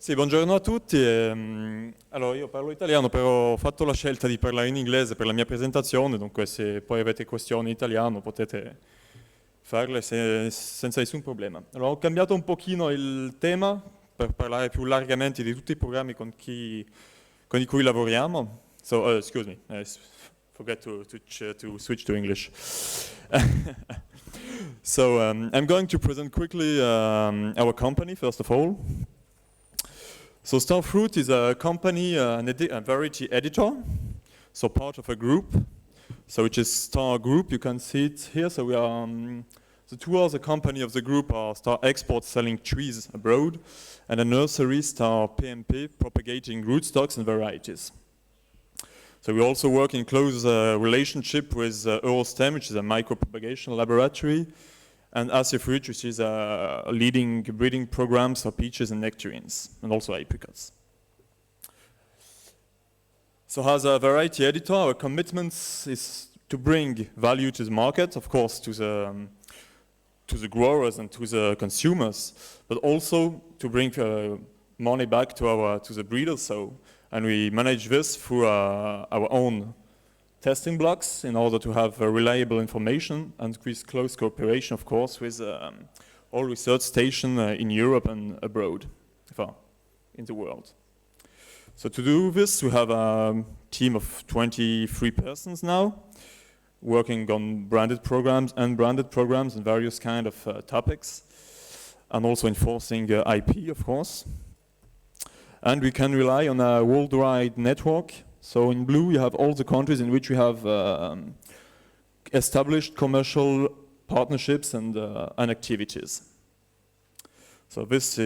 Sì, buongiorno a tutti. Allora, io parlo italiano, però ho fatto la scelta di parlare in inglese per la mia presentazione, dunque se poi avete questioni in italiano potete farle senza nessun problema. Allora, ho cambiato un pochino il tema per parlare più largamente di tutti i programmi con i cui lavoriamo. So, excuse me, I forget to switch to English. So, I'm going to present quickly our company, first of all. So Starfruit is a company, a variety editor, so part of a group, so which is Star Group. You can see it here. So we are the two other company of the group are Star Export, selling trees abroad, and a nursery, Star PMP, propagating rootstocks and varieties. So we also work in close relationship with Eurostem, which is a micropropagation laboratory, and ICS, which is leading breeding programs for peaches and nectarines, and also apricots. So as a variety editor, our commitment is to bring value to the market, of course, to the growers and to the consumers, but also to bring money back to the breeders. And we manage this through our own testing blocks in order to have reliable information and with close cooperation, of course, with all research stations in Europe and abroad, in the world. So to do this, we have a team of 23 persons now, working on branded programs and unbranded programs and various kind of topics, and also enforcing IP, of course. And we can rely on a worldwide network. So in blue, you have all the countries in which we have established commercial partnerships and activities. So this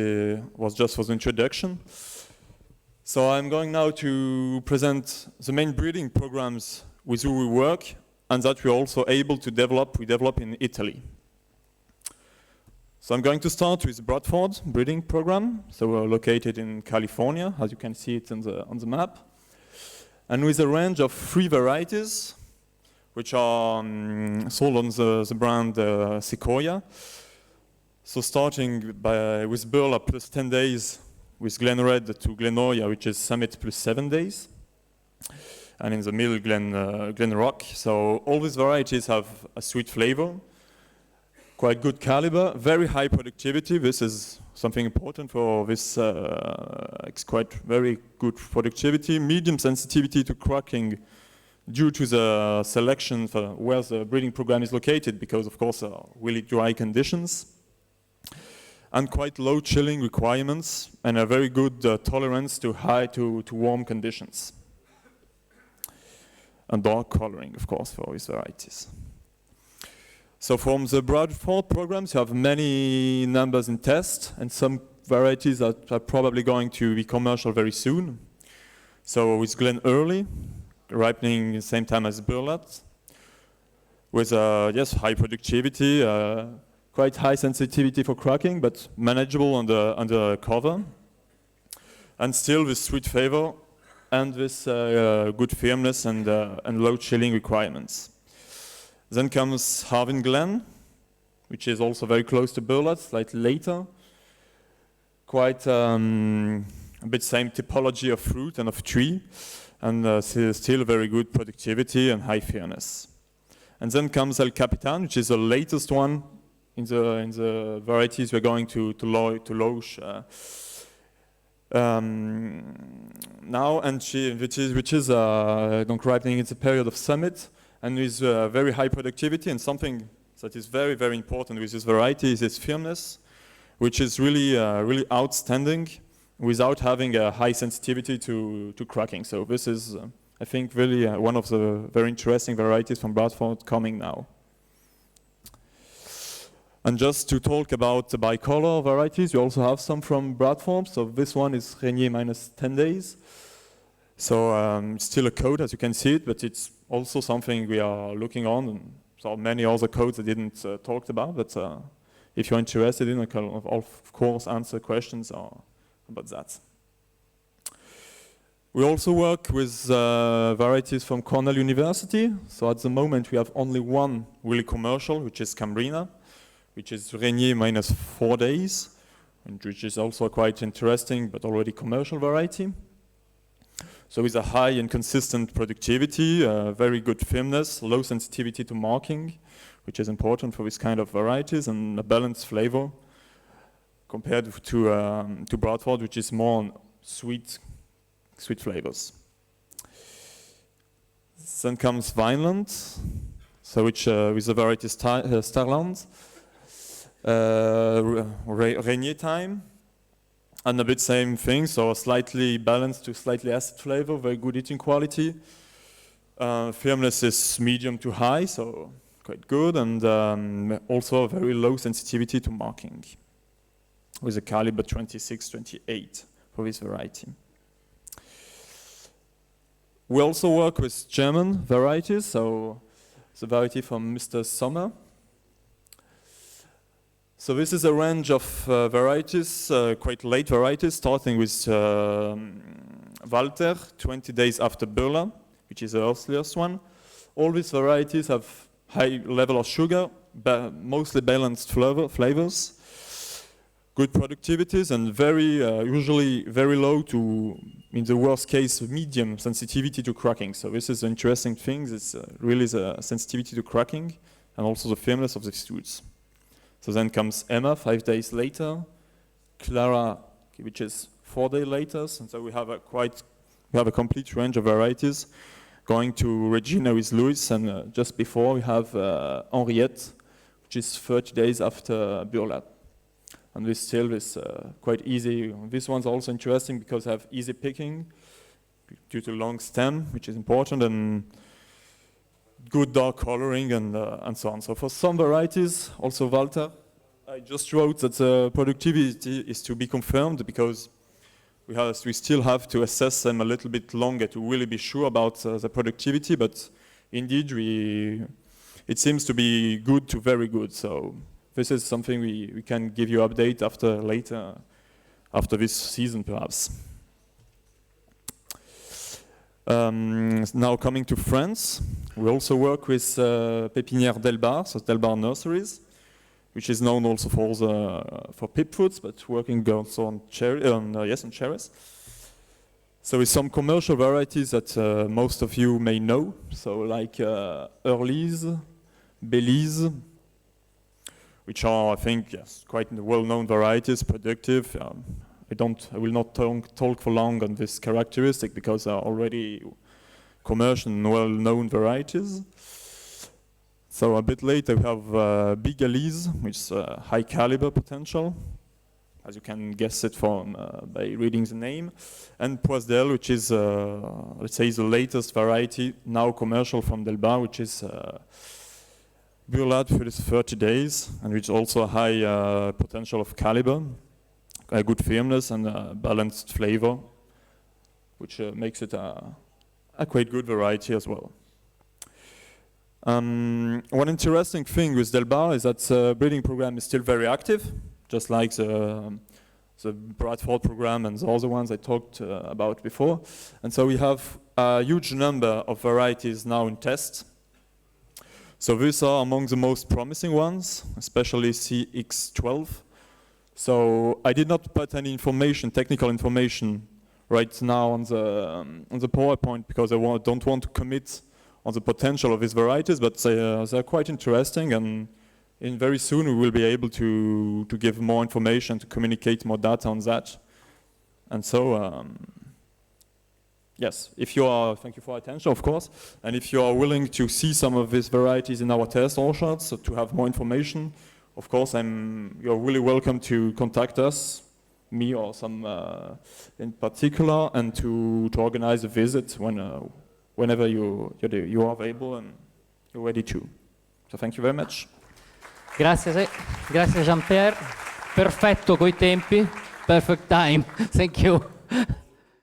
was just for the introduction. So I'm going now to present the main breeding programs with who we work and that we're also able to develop. We develop in Italy. So I'm going to start with Bradford breeding program. So we're located in California, as you can see it on the map. And with a range of 3 varieties, which are sold on the brand Sequoia. So starting with Burla plus 10 days, with Glen Red to Glenoria, which is Summit plus 7 days. And in the middle, Glen Rock. So all these varieties have a sweet flavor, quite good caliber, very high productivity. This is something important for this, it's quite very good productivity, medium sensitivity to cracking due to the selection for where the breeding program is located, because of course really dry conditions, and quite low chilling requirements, and a very good tolerance to warm conditions. And dark coloring, of course, for these varieties. So from the Bradford programs, you have many numbers in test, and some varieties are probably going to be commercial very soon. So with Glen Early, ripening the same time as Burlat, with high productivity, quite high sensitivity for cracking, but manageable under cover, and still with sweet flavor and with good firmness and low chilling requirements. Then comes Harvin Glen, which is also very close to Burlat, slightly later. Quite a bit same typology of fruit and of tree, and still very good productivity and high fairness. And then comes El Capitan, which is the latest one in the varieties we're going to launch now, and which is ripening in the period of Summit. And with very high productivity, and something that is very, very important with this variety is its firmness, which is really outstanding without having a high sensitivity to cracking. So this is, I think, really one of the very interesting varieties from Bradford coming now. And just to talk about the bicolor varieties, you also have some from Bradford. So this one is Régnier minus 10 days. So still a code, as you can see it, but it's also something we are looking on, and so many other codes I didn't talk about, but if you're interested in, I can of course answer questions about that. We also work with varieties from Cornell University. So at the moment we have only one really commercial, which is Cambrina, which is Régnier minus 4 days, and which is also quite interesting, but already commercial variety. So with a high and consistent productivity, very good firmness, low sensitivity to marking, which is important for this kind of varieties, and a balanced flavor compared to Bradford, which is more on sweet flavors. Then comes Vineland, so which with the variety Starland, Rainier time, and a bit same thing, so slightly balanced to slightly acid flavor, very good eating quality. Firmness is medium to high, so quite good, and also very low sensitivity to marking, with a caliber 26-28 for this variety. We also work with German varieties, so the variety from Mr. Sommer. So this is a range of varieties, quite late varieties, starting with Walter, 20 days after Burla, which is the earliest one. All these varieties have high level of sugar, mostly balanced flavors, good productivities, and usually very low to, in the worst case, medium sensitivity to cracking. So this is an interesting thing. It's really the sensitivity to cracking and also the firmness of the stools. So then comes Emma, 5 days later, Clara, which is 4 days later, and so we have a complete range of varieties. Going to Regina with Louis, and just before we have Henriette, which is 30 days after Burla. And this still is quite easy. This one's also interesting because they have easy picking due to long stem, which is important, and good dark coloring and so on. So for some varieties, also Walter, I just wrote that the productivity is to be confirmed because we still have to assess them a little bit longer to really be sure about the productivity, but indeed it seems to be good to very good. So this is something we can give you update after this season perhaps. Now coming to France, we also work with Pépinière Delbar, so Delbar Nurseries, which is known also for pip fruits, but working also on cherries. So with some commercial varieties that most of you may know, so like Earlys, Belize, which are, I think, yes, quite well-known varieties, productive. I will not talk for long on this characteristic because they are already commercial and well-known varieties. So a bit later we have Big Elise, which is high caliber potential, as you can guess it from by reading the name, and Poisdel, which is let's say the latest variety now commercial from Delbar, which is Burlade for 30 days, and which also a high potential of caliber, a good firmness and a balanced flavor, which makes it a quite good variety as well. One interesting thing with Delbar is that the breeding program is still very active, just like the Bradford program and the other ones I talked about before. And so we have a huge number of varieties now in test. So these are among the most promising ones, especially CX12. So I did not put any technical information right now on the PowerPoint because I don't want to commit on the potential of these varieties, but they're quite interesting, and very soon we will be able to give more information, to communicate more data on that. And so, yes, thank you for your attention, of course, and if you are willing to see some of these varieties in our test orchards, so to have more information, of course, you're really welcome to contact us, me or some in particular, and to organize a visit whenever you are available and you're ready to. So thank you very much. Grazie Jean-Pierre. Perfetto coi tempi. Perfect time. Thank you.